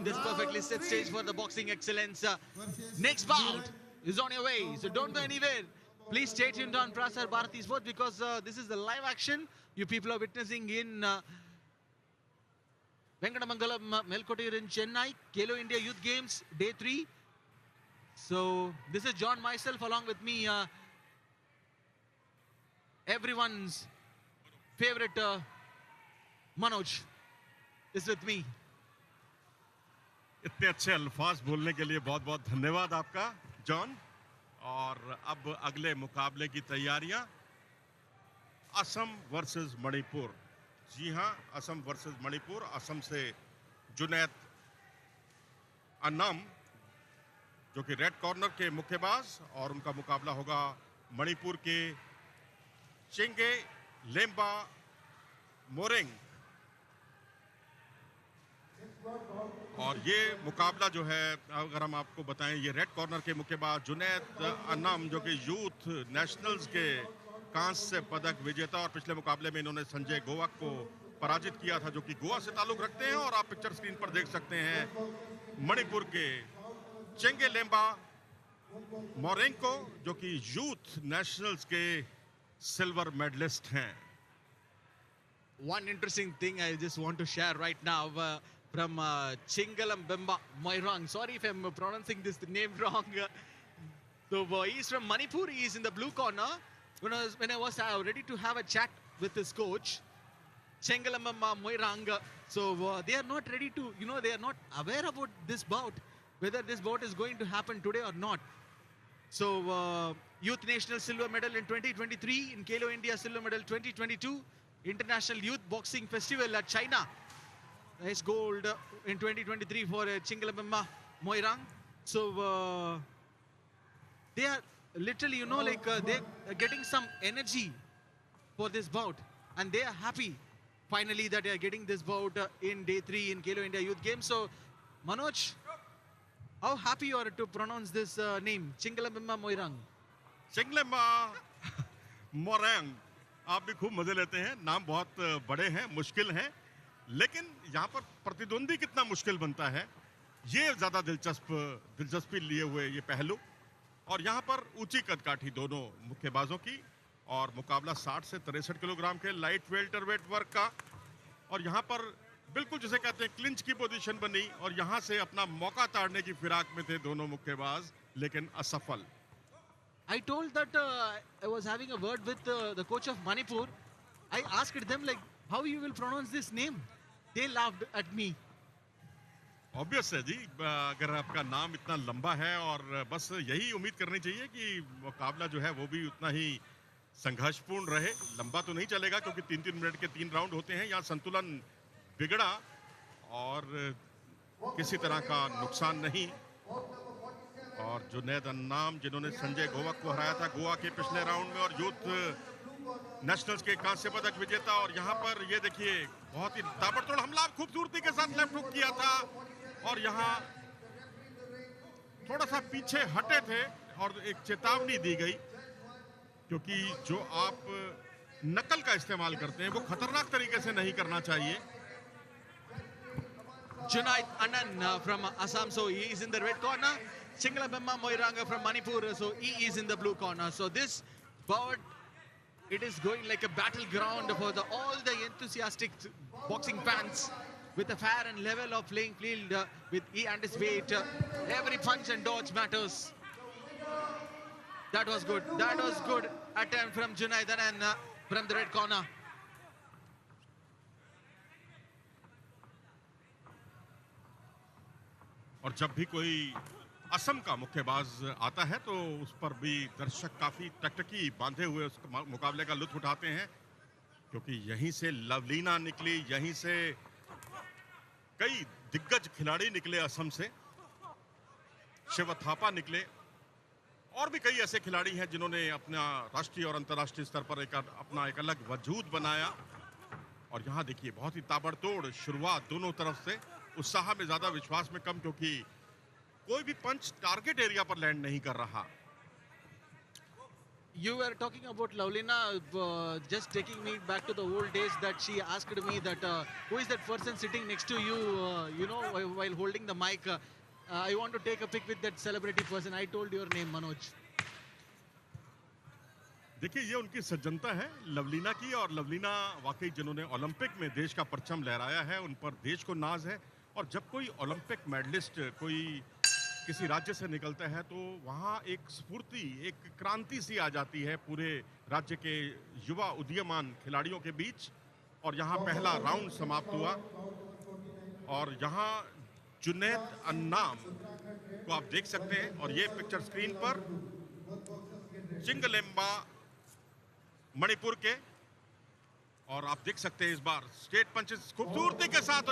this perfectly set stage for the boxing excellence. Next bout is on your way, so don't go anywhere. Please stay tuned on Prasar Bharati Sports because this is the live action you people are witnessing in Venkatamangalam Melkotir in Chennai, Kelo India Youth Games, Day 3. So this is John myself along with me, everyone's favorite Manoj is with me. इतने अच्छे अल्फाज बोलने के लिए बहुत बहुत धन्यवाद आपका जॉन। और अब अगले मुकाबले की तैयारियां असम वर्सेस मणिपुर। जी हां, असम वर्सेस मणिपुर। असम से जुनैद अन्नम जो कि रेड कॉर्नर के मुक्केबाज, और उनका मुकाबला होगा मणिपुर के चेंगे लेम्बा मोरेंग। और ये मुकाबला जो है, अगर हम आपको बताएं, ये रेड कॉर्नर के मुक्केबाज जुनैद अन्नम जो कि यूथ नेशनल्स के कांस्य पदक विजेता, और पिछले मुकाबले में इन्होंने संजय गोवाक को पराजित किया था जो कि गोवा से ताल्लुक रखते हैं। और आप पिक्चर स्क्रीन पर देख सकते हैं मणिपुर के चेंगे लेम्बा मोरेंग को जो कि यूथ नेशनल्स के सिल्वर मेडलिस्ट हैं। One interesting thing I just want to share right now from Chingalam Bemba Moirang. Sorry if I'm pronouncing this name wrong. So he's from Manipur. He's in the blue corner. When I was ready to have a chat with his coach, Chingalam Bemba Moirang. So they are not ready to, they are not aware about this bout, whether this bout is going to happen today or not. So Youth National Silver Medal in 2023, in Kelo India Silver Medal 2022, International Youth Boxing Festival at China. Nice gold in 2023 for Chingalabemba Moirang. So they are literally, they're getting some energy for this bout, and they are happy finally that they are getting this bout in Day 3 in Kelo India Youth Games. So Manoj, how happy you are to pronounce this name, Chingalabemba Moirang? चिंगलेम्बा मोरेंग। आप भी खूब मजे लेते हैं, नाम बहुत बड़े हैं, मुश्किल हैं, लेकिन यहाँ पर प्रतिद्वंदी कितना मुश्किल बनता है, ये ज्यादा दिलचस्पी लिए हुए ये पहलू। और यहाँ पर ऊंची कदकाठी दोनों मुक्केबाजों की, और मुकाबला 60 से 63 किलोग्राम के लाइट वेल्टरवेट वर्ग का। और यहाँ पर बिल्कुल जिसे कहते हैं क्लिंच की पोजीशन बनी, और यहाँ से अपना मौका ताड़ने की फिराक में थे दोनों मुक्केबाज, लेकिन असफल। I told that I was having a word with the coach of Manipur. I asked them how you will pronounce this name. They laughed at me. Obvious है जी, अगर आपका नाम इतना लंबा है, और बस यही उम्मीद करनी चाहिए कि मुकाबला जो है वो भी उतना ही संघर्षपूर्ण रहे। लंबा तो नहीं चलेगा क्योंकि 3-3 मिनट के 3 राउंड होते हैं। यहाँ संतुलन बिगड़ा और किसी तरह का नुकसान नहीं। और जुनैद अन्नाम जिन्होंने संजय गोवाक को हराया था गोवा के पिछले राउंड में, और यूथ नेशनल्स के कांस्य पदक विजेता। और यहाँ पर ये देखिए बहुत ही ताबड़तोड़ हमला खूबसूरती के साथ लेफ्ट हुक किया था, और यहाँ थोड़ा सा पीछे हटे थे और एक चेतावनी दी गई, क्योंकि जो आप नकल का इस्तेमाल करते हैं वो खतरनाक तरीके से नहीं करना चाहिए। Junaid Anand from Assam, so he is in the red corner. Chingalabemba Moiranga from Manipur, so he is in the blue corner. So this bout, it is going like a battleground for all the enthusiastic boxing fans, with a fair and level of playing field, with and his weight. Every punch and dodge matters. That was good. That was good attempt from Junaid Anand from the red corner. और जब भी कोई असम का मुक्केबाज आता है तो उस पर भी दर्शक काफी टकटकी बांधे हुए उस मुकाबले का लुत्फ उठाते हैं, क्योंकि यहीं से लवलीना निकली, यहीं से कई दिग्गज खिलाड़ी निकले असम से। शिव थापा निकले, और भी कई ऐसे खिलाड़ी हैं जिन्होंने अपना राष्ट्रीय और अंतर्राष्ट्रीय स्तर पर अपना एक अलग वजूद बनाया। और यहाँ देखिए बहुत ही ताबड़तोड़ शुरुआत दोनों तरफ से, उत्साह में ज्यादा, विश्वास में कम, क्योंकि कोई भी पंच टारगेट एरिया पर लैंड नहीं कर रहा। You were talking about Lavlina, just taking me back to the old days that she asked me that who is that person sitting next to you, while holding the mic. I want to take a pic with that celebrity person. I told your name, Manoj. देखिए ये उनकी सज्जनता है लवलीना की, और लवलीना वाकई जिन्होंने Olympic में देश का परचम लहराया है, उन पर देश को नाज है। और जब कोई ओलंपिक मेडलिस्ट कोई किसी राज्य से निकलता है तो वहाँ एक स्फूर्ति, एक क्रांति सी आ जाती है पूरे राज्य के युवा उदीयमान खिलाड़ियों के बीच। और यहाँ पहला राउंड समाप्त हुआ और यहाँ जुनैद अन्नाम को आप देख सकते हैं, और ये पिक्चर स्क्रीन पर चिंगलेम्बा मणिपुर के, और आप देख सकते हैं इस बार स्टेट पंचेस खूबसूरती के साथ